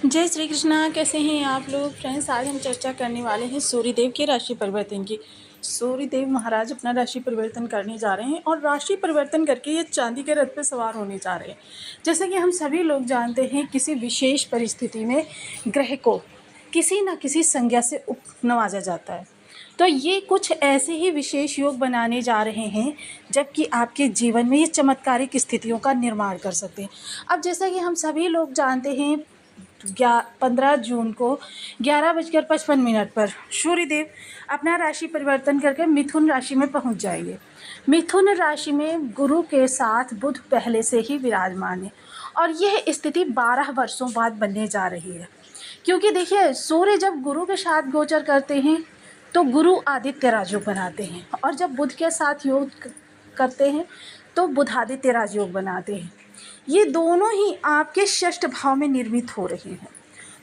जय श्री कृष्णा। कैसे हैं आप लोग फ्रेंड्स? आज हम चर्चा करने वाले हैं सूर्यदेव के राशि परिवर्तन की। सूर्यदेव महाराज अपना राशि परिवर्तन करने जा रहे हैं और राशि परिवर्तन करके ये चांदी के रथ पे सवार होने जा रहे हैं। जैसे कि हम सभी लोग जानते हैं, किसी विशेष परिस्थिति में ग्रह को किसी न किसी संज्ञा से नवाजा जाता है। तो ये कुछ ऐसे ही विशेष योग बनाने जा रहे हैं जबकि आपके जीवन में ये चमत्कारिक स्थितियों का निर्माण कर सकते हैं। अब जैसा कि हम सभी लोग जानते हैं, 15 जून को 11:55 पर सूर्यदेव अपना राशि परिवर्तन करके मिथुन राशि में पहुंच जाएंगे। मिथुन राशि में गुरु के साथ बुध पहले से ही विराजमान है और यह स्थिति 12 वर्षों बाद बनने जा रही है। क्योंकि देखिए, सूर्य जब गुरु के साथ गोचर करते हैं तो गुरु आदित्य राजयोग बनाते हैं, और जब बुध के साथ योग करते हैं तो बुध आदित्य राजयोग बनाते हैं। ये दोनों ही आपके षष्ठ भाव में निर्मित हो रहे हैं।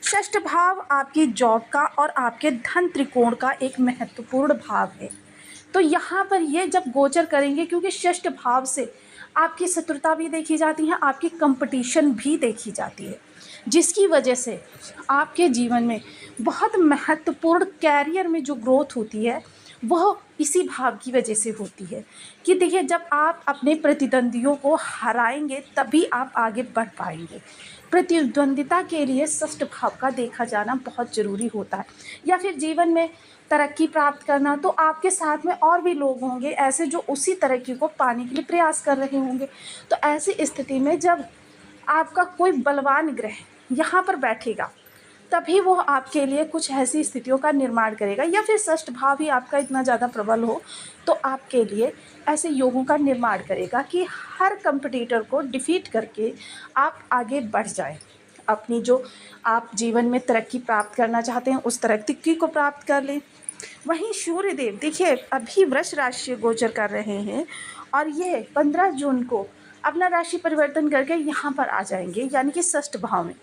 षष्ठ भाव आपकी जॉब का और आपके धन त्रिकोण का एक महत्वपूर्ण भाव है। तो यहाँ पर ये जब गोचर करेंगे, क्योंकि षष्ठ भाव से आपकी शत्रुता भी देखी जाती है, आपकी कंपटीशन भी देखी जाती है, जिसकी वजह से आपके जीवन में बहुत महत्वपूर्ण कैरियर में जो ग्रोथ होती है वह इसी भाव की वजह से होती है। कि देखिए, जब आप अपने प्रतिद्वंदियों को हराएंगे तभी आप आगे बढ़ पाएंगे। प्रतिद्वंदिता के लिए षष्ठ भाव का देखा जाना बहुत ज़रूरी होता है। या फिर जीवन में तरक्की प्राप्त करना, तो आपके साथ में और भी लोग होंगे ऐसे जो उसी तरक्की को पाने के लिए प्रयास कर रहे होंगे। तो ऐसी स्थिति में जब आपका कोई बलवान ग्रह यहाँ पर बैठेगा तभी वो आपके लिए कुछ ऐसी स्थितियों का निर्माण करेगा, या फिर षष्ठ भाव ही आपका इतना ज़्यादा प्रबल हो तो आपके लिए ऐसे योगों का निर्माण करेगा कि हर कंपटीटर को डिफीट करके आप आगे बढ़ जाएं। अपनी जो आप जीवन में तरक्की प्राप्त करना चाहते हैं उस तरक्की को प्राप्त कर लें। वहीं सूर्यदेव देखिए अभी वृष राशि गोचर कर रहे हैं और ये 15 जून को अपना राशि परिवर्तन करके यहाँ पर आ जाएंगे, यानी कि षष्ठ भाव में।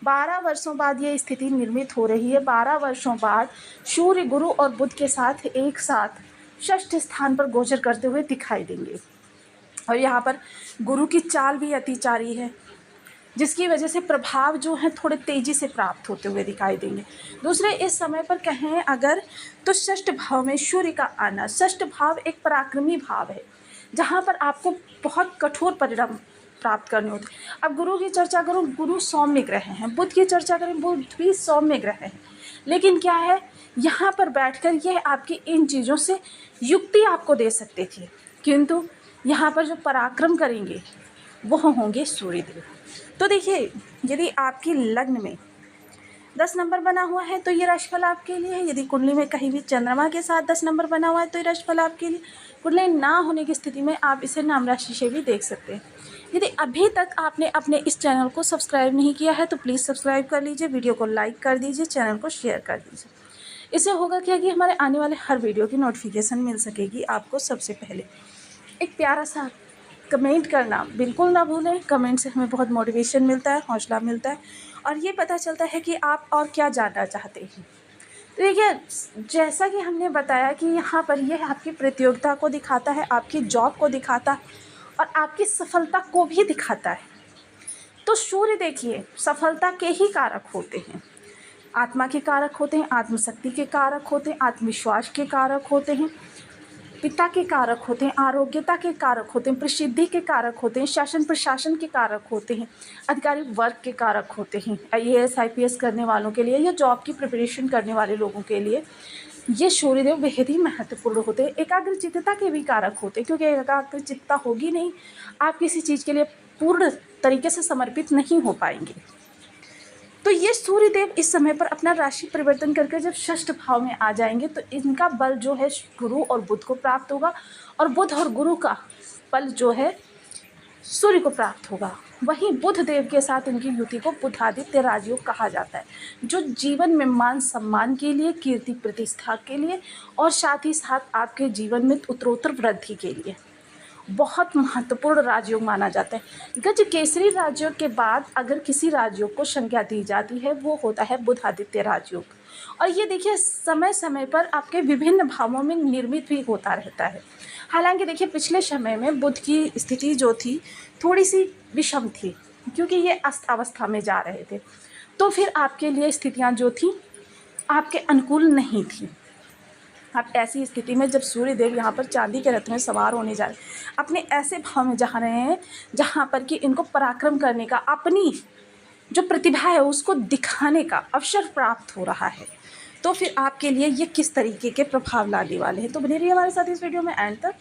12 वर्षों बाद ये स्थिति निर्मित हो रही है। 12 वर्षों बाद सूर्य गुरु और बुध के साथ एक साथ षष्ठ स्थान पर गोचर करते हुए दिखाई देंगे। और यहाँ पर गुरु की चाल भी अतिचारी है, जिसकी वजह से प्रभाव जो है थोड़े तेज़ी से प्राप्त होते हुए दिखाई देंगे। दूसरे, इस समय पर कहें अगर तो षष्ठ भाव में सूर्य का आना, षष्ठ भाव एक पराक्रमी भाव है जहाँ पर आपको बहुत कठोर परिणाम प्राप्त करने होते हैं। अब गुरु की चर्चा करूँ, गुरु सौम्य ग्रह हैं। बुध की चर्चा करें, बुध भी सौम्य ग्रह हैं। लेकिन क्या है, यहाँ पर बैठकर यह आपकी इन चीज़ों से युक्ति आपको दे सकते थे, किंतु यहाँ पर जो पराक्रम करेंगे वो होंगे सूर्यदेव। तो देखिए, यदि आपकी लग्न में 10 नंबर बना हुआ है तो ये राशिफल आपके लिए है। यदि कुंडली में कहीं भी चंद्रमा के साथ 10 नंबर बना हुआ है तो ये राशिफल आपके लिए। कुंडली ना होने की स्थिति में आप इसे नाम राशि से भी देख सकते हैं। यदि अभी तक आपने अपने इस चैनल को सब्सक्राइब नहीं किया है तो प्लीज़ सब्सक्राइब कर लीजिए, वीडियो को लाइक कर दीजिए, चैनल को शेयर कर दीजिए। इससे होगा क्या कि हमारे आने वाले हर वीडियो की नोटिफिकेशन मिल सकेगी आपको सबसे पहले। एक प्यारा सा कमेंट करना बिल्कुल ना भूलें। कमेंट से हमें बहुत मोटिवेशन मिलता है, हौसला मिलता है और ये पता चलता है कि आप और क्या जानना चाहते हैं। तो देखिए, जैसा कि हमने बताया कि यहाँ पर यह आपकी प्रतियोगिता को दिखाता है, आपकी जॉब को दिखाता है और आपकी सफलता को भी दिखाता है। तो सूर्य देखिए सफलता के ही कारक होते हैं, आत्मा के कारक होते हैं, आत्मशक्ति के कारक होते हैं, आत्मविश्वास के कारक होते हैं, पिता के कारक होते हैं, आरोग्यता के कारक होते हैं, प्रसिद्धि के कारक होते हैं, शासन प्रशासन के कारक होते हैं, अधिकारी वर्ग के कारक होते हैं। IAS IPS करने वालों के लिए या जॉब की प्रिपरेशन करने वाले लोगों के लिए ये सूर्यदेव बेहद ही महत्वपूर्ण होते हैं। एकाग्रचित्तता के भी कारक होते हैं, क्योंकि एकाग्रचित्तता होगी नहीं, आप किसी चीज़ के लिए पूर्ण तरीके से समर्पित नहीं हो पाएंगे। तो ये सूर्यदेव इस समय पर अपना राशि परिवर्तन करके जब षष्ठ भाव में आ जाएंगे तो इनका बल जो है गुरु और बुध को प्राप्त होगा और बुध और गुरु का बल जो है सूर्य को प्राप्त होगा। वहीं बुध देव के साथ इनकी युति को बुधादित्य राजयोग कहा जाता है, जो जीवन में मान सम्मान के लिए, कीर्ति प्रतिष्ठा के लिए और साथ ही साथ आपके जीवन में उत्तरोत्तर वृद्धि के लिए बहुत महत्वपूर्ण राजयोग माना जाता है। गज केसरी राजयोग के बाद अगर किसी राजयोग को संज्ञा दी जाती है वो होता है बुधादित्य राजयोग। और ये देखिए समय समय पर आपके विभिन्न भावों में निर्मित भी होता रहता है। हालांकि देखिए पिछले समय में बुध की स्थिति जो थी थोड़ी सी विषम थी, क्योंकि ये अस्त अवस्था में जा रहे थे। तो फिर आपके लिए स्थितियाँ जो थी आपके अनुकूल नहीं थी। अब ऐसी स्थिति में जब सूर्य देव यहाँ पर चांदी के रथ में सवार होने जा रहे हैं, अपने ऐसे भाव में जा रहे हैं जहाँ पर कि इनको पराक्रम करने का, अपनी जो प्रतिभा है उसको दिखाने का अवसर प्राप्त हो रहा है। तो फिर आपके लिए ये किस तरीके के प्रभाव लाने वाले हैं, तो बने रहिए हमारे साथ इस वीडियो में एंड तक,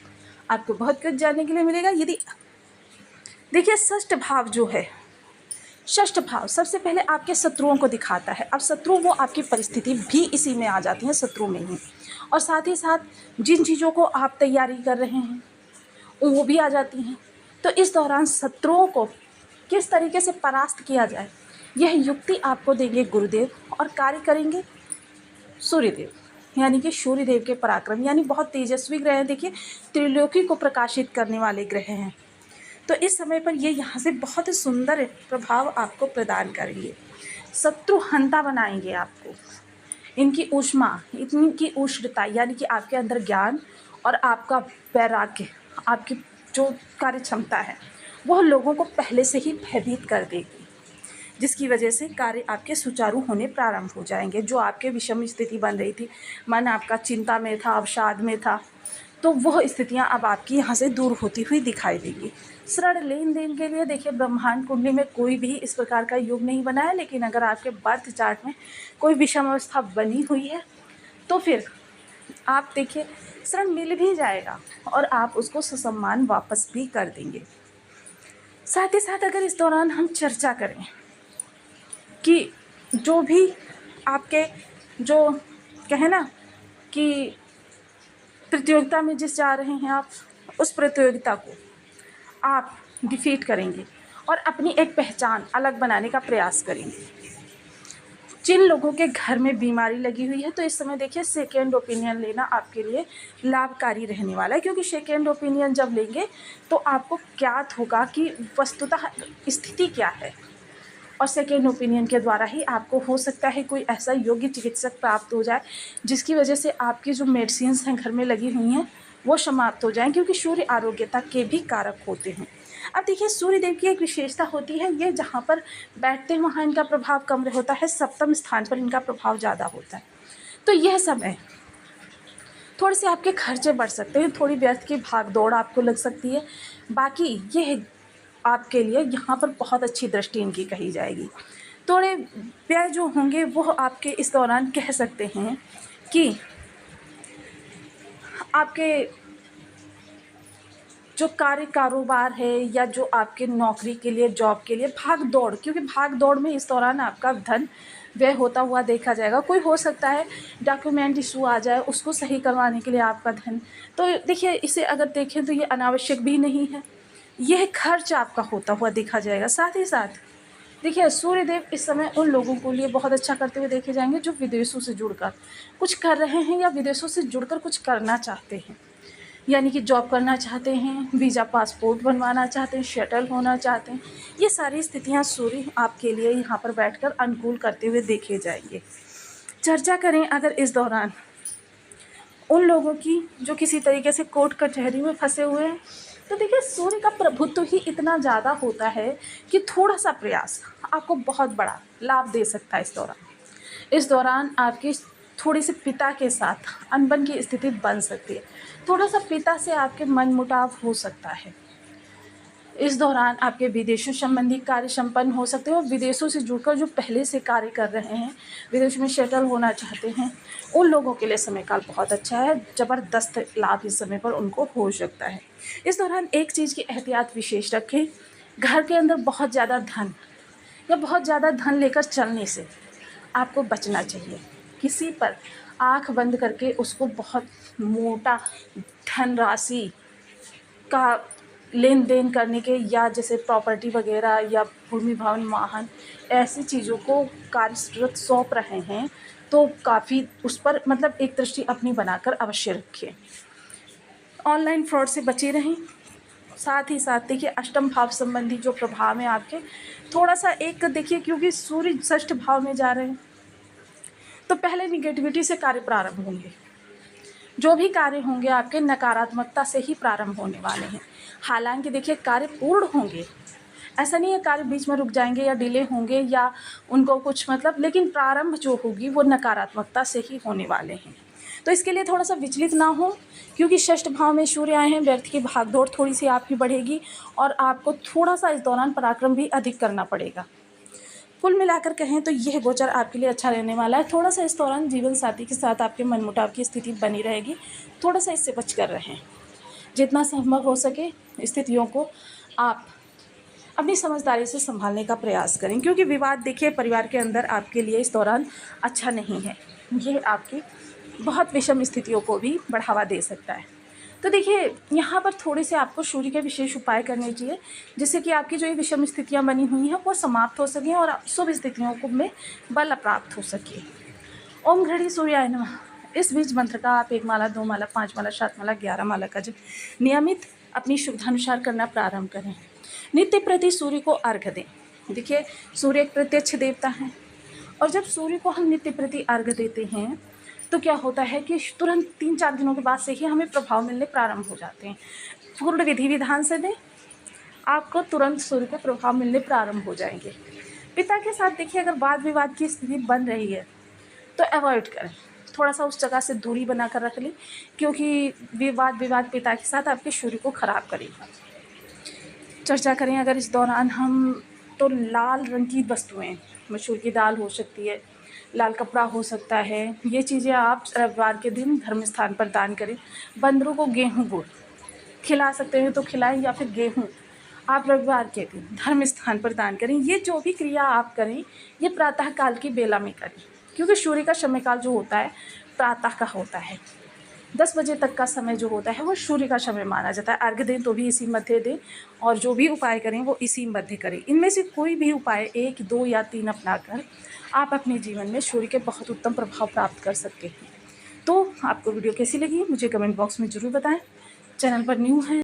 आपको बहुत कुछ जानने के लिए मिलेगा। यदि देखिए षष्ठ भाव जो है, षष्ठ भाव सबसे पहले आपके शत्रुओं को दिखाता है। अब शत्रु वो आपकी परिस्थिति भी इसी में आ जाती है, शत्रु में ही, और साथ ही साथ जिन चीज़ों को आप तैयारी कर रहे हैं वो भी आ जाती हैं। तो इस दौरान शत्रुओं को किस तरीके से परास्त किया जाए, यह युक्ति आपको देंगे गुरुदेव, और कार्य करेंगे सूर्यदेव, यानी कि सूर्यदेव के पराक्रम, यानी बहुत तेजस्वी ग्रह हैं। देखिए त्रिलोकी को प्रकाशित करने वाले ग्रह हैं। तो इस समय पर ये यहाँ से बहुत ही सुंदर प्रभाव आपको प्रदान करेंगे, शत्रु हंता बनाएंगे आपको। इनकी ऊष्मा, इनकी उष्णता, यानी कि आपके अंदर ज्ञान और आपका वैराग्य, आपकी जो कार्य क्षमता है वह लोगों को पहले से ही भयभीत कर देगी, जिसकी वजह से कार्य आपके सुचारू होने प्रारंभ हो जाएंगे। जो आपके विषम स्थिति बन रही थी, मन आपका चिंता में था, अवसाद में था, तो वह स्थितियां अब आपकी यहाँ से दूर होती हुई दिखाई देंगी। सरल लेन देन के लिए देखिए ब्रह्मांड कुंडली में कोई भी इस प्रकार का योग नहीं बना है, लेकिन अगर आपके बर्थ चार्ट में कोई विषम अवस्था बनी हुई है तो फिर आप देखिए ऋण मिल भी जाएगा और आप उसको ससम्मान वापस भी कर देंगे। साथ ही साथ अगर इस दौरान हम चर्चा करें कि जो भी आपके जो कहे ना कि प्रतियोगिता में जिस जा रहे हैं आप, उस प्रतियोगिता को आप डिफीट करेंगे और अपनी एक पहचान अलग बनाने का प्रयास करेंगे। जिन लोगों के घर में बीमारी लगी हुई है तो इस समय देखिए सेकेंड ओपिनियन लेना आपके लिए लाभकारी रहने वाला है, क्योंकि सेकेंड ओपिनियन जब लेंगे तो आपको ज्ञात होगा कि वस्तुतः स्थिति क्या है, और सेकेंड ओपिनियन के द्वारा ही आपको हो सकता है कोई ऐसा योग्य चिकित्सक प्राप्त हो जाए जिसकी वजह से आपकी जो मेडिसिन्स हैं घर में लगी हुई हैं वो समाप्त हो जाएं, क्योंकि सूर्य आरोग्यता के भी कारक होते हैं। अब देखिए सूर्य देव की एक विशेषता होती है, ये जहाँ पर बैठते हैं वहाँ इनका प्रभाव कम होता है, सप्तम स्थान पर इनका प्रभाव ज़्यादा होता है। तो यह समय थोड़े से आपके खर्चे बढ़ सकते हैं, थोड़ी व्यर्थ की भाग दौड़ आपको लग सकती है। बाकी यह आपके लिए यहाँ पर बहुत अच्छी दृष्टि इनकी कही जाएगी। थोड़े व्यय जो होंगे वो आपके इस दौरान कह सकते हैं कि आपके जो कार्य कारोबार है या जो आपके नौकरी के लिए, जॉब के लिए भाग दौड़, क्योंकि भाग दौड़ में इस दौरान आपका धन व्यय होता हुआ देखा जाएगा। कोई हो सकता है डॉक्यूमेंट इशू आ जाए, उसको सही करवाने के लिए आपका धन, तो देखिए इसे अगर देखें तो ये अनावश्यक भी नहीं है, यह खर्च आपका होता हुआ देखा जाएगा। साथ ही साथ देखिए सूर्यदेव इस समय उन लोगों के लिए बहुत अच्छा करते हुए देखे जाएंगे जो विदेशों से जुड़कर कुछ कर रहे हैं या विदेशों से जुड़कर कुछ करना चाहते हैं, यानी कि जॉब करना चाहते हैं, वीज़ा पासपोर्ट बनवाना चाहते हैं, सेटल होना चाहते हैं। ये सारी स्थितियां सूर्य आपके लिए यहाँ पर बैठकर अनुकूल करते हुए देखे जाएंगे। चर्चा करें अगर इस दौरान उन लोगों की जो किसी तरीके से कोर्ट कचहरी में फंसे हुए हैं, तो देखिए सूर्य का प्रभुत्व ही इतना ज़्यादा होता है कि थोड़ा सा प्रयास आपको बहुत बड़ा लाभ दे सकता है। इस दौरान आपके थोड़ी सी पिता के साथ अनबन की स्थिति बन सकती है, थोड़ा सा पिता से आपके मनमुटाव हो सकता है। इस दौरान आपके विदेशों संबंधी कार्य संपन्न हो सकते हैं, और विदेशों से जुड़कर जो पहले से कार्य कर रहे हैं, विदेश में सेटल होना चाहते हैं, उन लोगों के लिए समय काल बहुत अच्छा है, ज़बरदस्त लाभ इस समय पर उनको हो सकता है। इस दौरान एक चीज़ की एहतियात विशेष रखें, घर के अंदर बहुत ज़्यादा धन या बहुत ज़्यादा धन लेकर चलने से आपको बचना चाहिए। किसी पर आँख बंद करके उसको बहुत मोटा धनराशि का लेन देन करने के, या जैसे प्रॉपर्टी वगैरह या भूमि भवन वाहन ऐसी चीज़ों को कार्यरत सौंप रहे हैं तो काफ़ी उस पर मतलब एक दृष्टि अपनी बनाकर अवश्य रखें। ऑनलाइन फ्रॉड से बचे रहें। साथ ही साथ देखिए अष्टम भाव संबंधी जो प्रभाव है आपके, थोड़ा सा एक देखिए क्योंकि सूर्य षष्ठ भाव में जा रहे हैं तो पहले निगेटिविटी से कार्य प्रारंभ होंगे, जो भी कार्य होंगे आपके नकारात्मकता से ही प्रारंभ होने वाले हैं। हालांकि देखिए कार्य पूर्ण होंगे ऐसा नहीं है कार्य बीच में रुक जाएंगे या डिले होंगे या उनको कुछ मतलब, लेकिन प्रारंभ जो होगी वो नकारात्मकता से ही होने वाले हैं। तो इसके लिए थोड़ा सा विचलित ना हो, क्योंकि षष्ठ भाव में सूर्य आए हैं, व्यर्थ की भागदौड़ थोड़ी सी आपकी बढ़ेगी और आपको थोड़ा सा इस दौरान पराक्रम भी अधिक करना पड़ेगा। कुल मिलाकर कहें तो यह गोचर आपके लिए अच्छा रहने वाला है। थोड़ा सा इस दौरान जीवन साथी के साथ आपके मनमुटाव की स्थिति बनी रहेगी, थोड़ा सा इससे बच कर रहें। जितना संभव हो सके स्थितियों को आप अपनी समझदारी से संभालने का प्रयास करें, क्योंकि विवाद देखिए परिवार के अंदर आपके लिए इस दौरान अच्छा नहीं है। ये आपकी बहुत विषम स्थितियों को भी बढ़ावा दे सकता है। तो देखिए यहाँ पर थोड़े से आपको सूर्य के विशेष उपाय करने चाहिए, जिससे कि आपकी जो ये विषम स्थितियाँ बनी हुई हैं वो समाप्त हो सकें और शुभ स्थितियों को में बल प्राप्त हो सके। ओम घड़ी सूर्याय नमः इस बीज मंत्र का आप 1 माला, 2 माला, 5 माला, 7 माला, 11 माला का जब नियमित अपनी शुद्धानुसार करना प्रारंभ करें। नित्य प्रति सूर्य को अर्घ्य दें। देखिए सूर्य एक प्रत्यक्ष देवता है और जब सूर्य को हम नित्य प्रति अर्घ्य देते हैं तो क्या होता है कि तुरंत 3-4 दिनों के बाद से ही हमें प्रभाव मिलने प्रारंभ हो जाते हैं। पूर्ण विधि विधान से दें, आपको तुरंत सूर्य के प्रभाव मिलने प्रारंभ हो जाएंगे। पिता के साथ देखिए अगर वाद विवाद की स्थिति बन रही है तो अवॉइड करें, थोड़ा सा उस जगह से दूरी बनाकर रख लें, क्योंकि विवाद पिता के साथ आपके सूर्य को खराब करेगा। चर्चा करें अगर इस दौरान हम, तो लाल रंग की वस्तुएं, मसूर की दाल हो सकती है, लाल कपड़ा हो सकता है, ये चीज़ें आप रविवार के दिन धर्म स्थान पर दान करें। बंदरों को गेहूं गुड़ खिला सकते हैं तो खिलाएं, या फिर गेहूं आप रविवार के दिन धर्म स्थान पर दान करें। ये जो भी क्रिया आप करें ये प्रातः काल की बेला में करें, क्योंकि सूर्य का समय काल जो होता है प्रातः का होता है। 10 बजे तक का समय जो होता है वो सूर्य का समय माना जाता है। अर्घ्य दें तो भी इसी मध्य दें और जो भी उपाय करें वो इसी मध्य करें। इनमें से कोई भी उपाय 1, 2 या 3 अपनाकर आप अपने जीवन में सूर्य के बहुत उत्तम प्रभाव प्राप्त कर सकते हैं। तो आपको वीडियो कैसी लगी मुझे कमेंट बॉक्स में ज़रूर बताएं। चैनल पर न्यू है